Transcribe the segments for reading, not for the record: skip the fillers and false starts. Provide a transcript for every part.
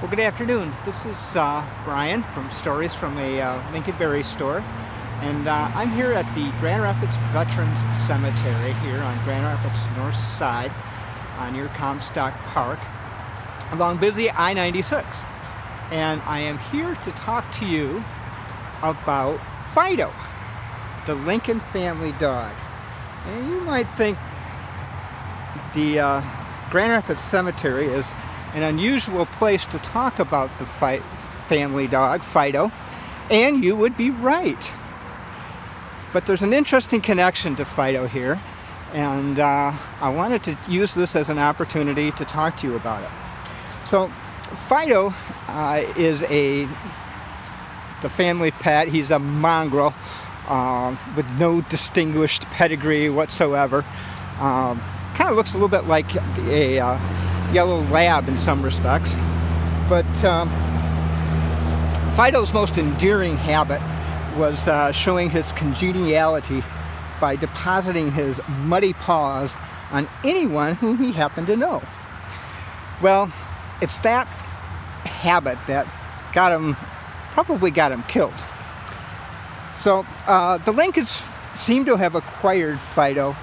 Well, good afternoon. This is Brian from Stories from a Lincoln Berry store, and I'm here at the Grand Rapids Veterans Cemetery here on Grand Rapids North Side near Comstock Park along busy I-96. And I am here to talk to you about Fido, the Lincoln family dog. And you might think the Grand Rapids Cemetery is an unusual place to talk about the family dog, Fido, and you would be right. But there's an interesting connection to Fido here, and I wanted to use this as an opportunity to talk to you about it. So, Fido is the family pet. He's a mongrel with no distinguished pedigree whatsoever. Kind of looks a little bit like a yellow lab in some respects, but Fido's most endearing habit was showing his congeniality by depositing his muddy paws on anyone whom he happened to know. Well, it's that habit that probably got him killed. So the Lincolns seem to have acquired Fido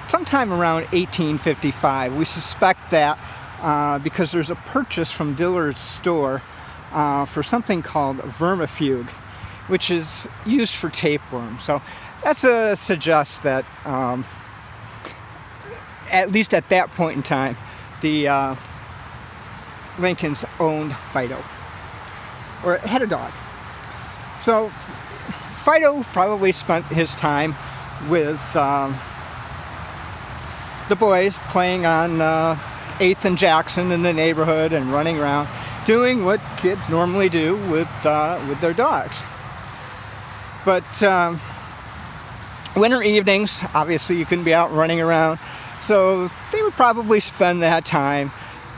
sometime around 1855. We suspect that because there's a purchase from Dillard's store for something called vermifuge, which is used for tapeworm. So that suggests that at least at that point in time, the Lincolns owned Fido, or had a dog. So Fido probably spent his time with the boys playing on 8th and Jackson in the neighborhood and running around, doing what kids normally do with their dogs. But winter evenings, obviously you couldn't be out running around, so they would probably spend that time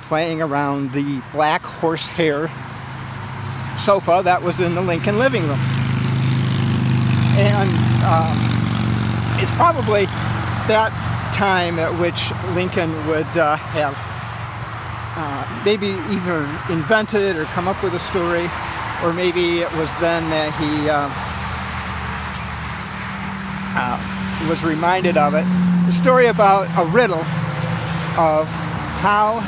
playing around the black horsehair sofa that was in the Lincoln living room. And it's probably that time at which Lincoln would have maybe either invented or come up with a story, or maybe it was then that he was reminded of it. The story about a riddle of how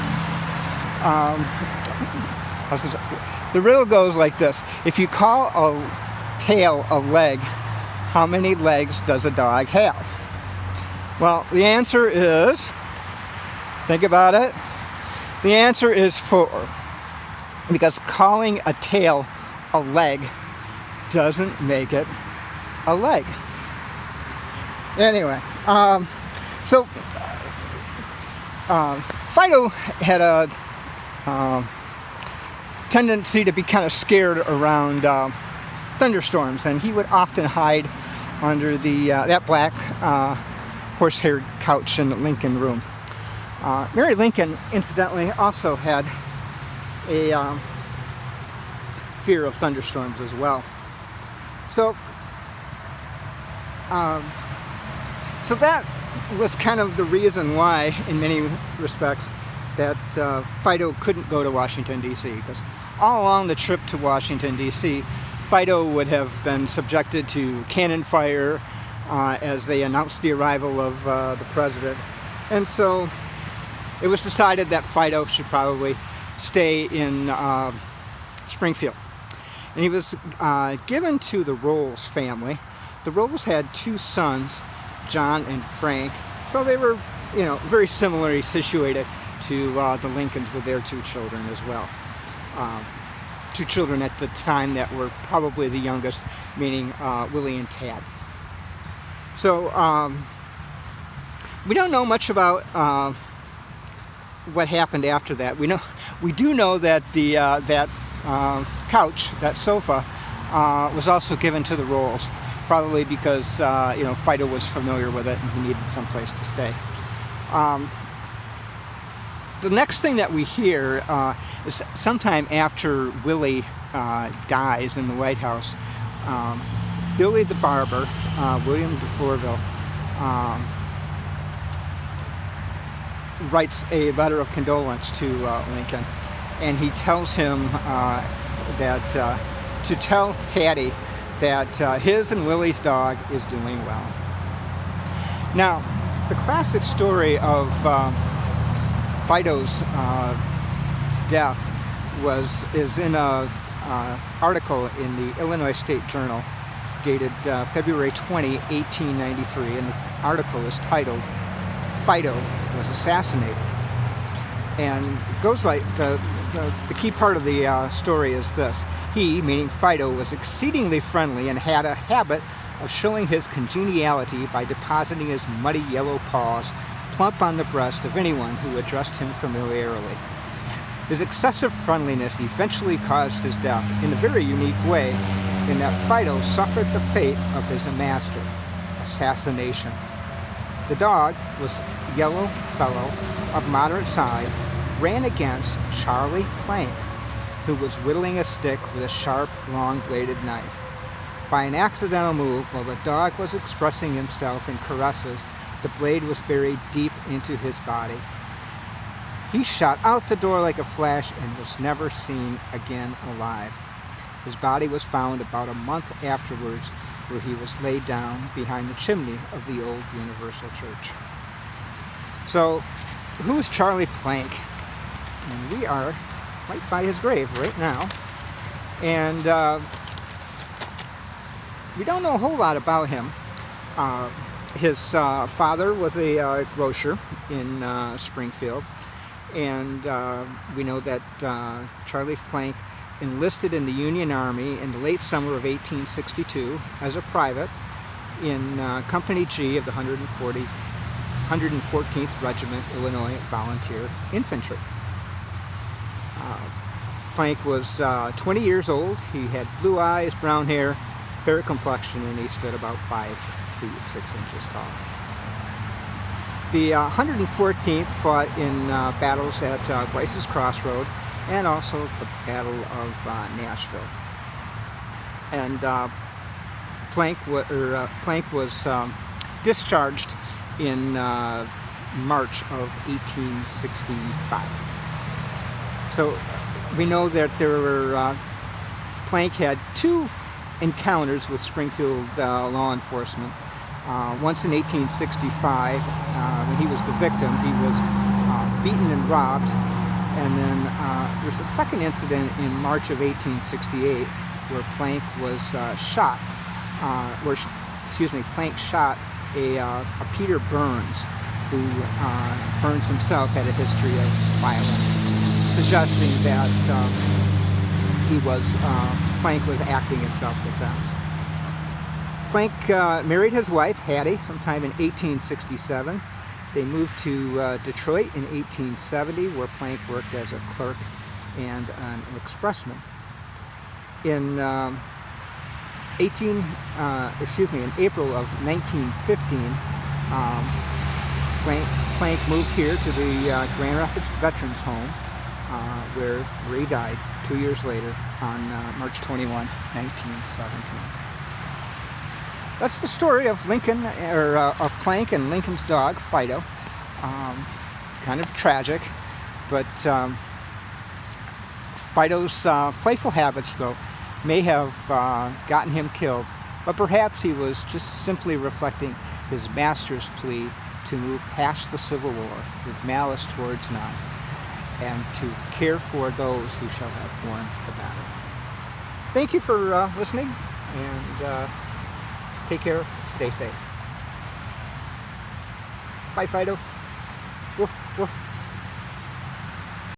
the riddle goes like this: if you call a tail a leg, how many legs does a dog have? Well, the answer is, think about it, the answer is 4. Because calling a tail a leg doesn't make it a leg. Anyway, so Fido had a tendency to be kind of scared around thunderstorms, and he would often hide under that black horsehair couch in the Lincoln room. Mary Lincoln, incidentally, also had a fear of thunderstorms as well. So that was kind of the reason why, in many respects, that Fido couldn't go to Washington, D.C., because all along the trip to Washington, D.C., Fido would have been subjected to cannon fire as they announced the arrival of the president. And so it was decided that Fido should probably stay in Springfield. And he was given to the Rolls family. The Rolls had 2 sons, John and Frank, so they were, very similarly situated to the Lincolns with their 2 children as well. 2 children at the time that were probably the youngest, meaning Willie and Tad. So we don't know much about what happened after that. We do know that that couch, that sofa, was also given to the Rolls, probably because Fido was familiar with it and he needed someplace to stay. The next thing that we hear is sometime after Willie dies in the White House. Billy the barber, William de Florville, writes a letter of condolence to Lincoln. and he tells him that to tell Taddy that his and Willie's dog is doing well. Now, the classic story of Fido's death is in an article in the Illinois State Journal dated February 20, 1893, and the article is titled "Fido was Assassinated." And it goes like the key part of the story is this: he, meaning Fido, was exceedingly friendly and had a habit of showing his congeniality by depositing his muddy yellow paws plump on the breast of anyone who addressed him familiarly. His excessive friendliness eventually caused his death in a very unique way, in that Fido suffered the fate of his master, assassination. The dog was a yellow fellow of moderate size, ran against Charlie Planck, who was whittling a stick with a sharp, long-bladed knife. By an accidental move, while the dog was expressing himself in caresses, the blade was buried deep into his body. He shot out the door like a flash and was never seen again alive. His body was found about a month afterwards, where he was laid down behind the chimney of the old Universal Church. So, who is Charlie Planck? And we are right by his grave right now. And we don't know a whole lot about him. His father was a grocer in Springfield, and we know that Charlie Planck enlisted in the Union Army in the late summer of 1862 as a private in Company G of the 114th Regiment, Illinois Volunteer Infantry. Planck was 20 years old. He had blue eyes, brown hair, fair complexion, and he stood about 5 feet 6 inches tall. The 114th fought in battles at Bryce's Crossroad and also the Battle of Nashville. And Planck was discharged in March of 1865. So we know that Planck had 2 encounters with Springfield law enforcement. Once in 1865, when he was the victim, he was beaten and robbed. And then there's a second incident in March of 1868 where Planck was shot. Planck shot a Peter Burns, who Burns himself had a history of violence, suggesting that Planck was acting in self-defense. Planck married his wife, Hattie, sometime in 1867. They moved to Detroit in 1870, where Planck worked as a clerk and an expressman. In April of 1915, Planck moved here to the Grand Rapids Veterans Home, where he died 2 years later on March 21, 1917. That's the story of of Planck and Lincoln's dog, Fido. Kind of tragic, but Fido's playful habits, though, may have gotten him killed, but perhaps he was just simply reflecting his master's plea to move past the Civil War with malice towards none, and to care for those who shall have borne the battle. Thank you for listening, and take care, stay safe. Bye, Fido. Woof, woof.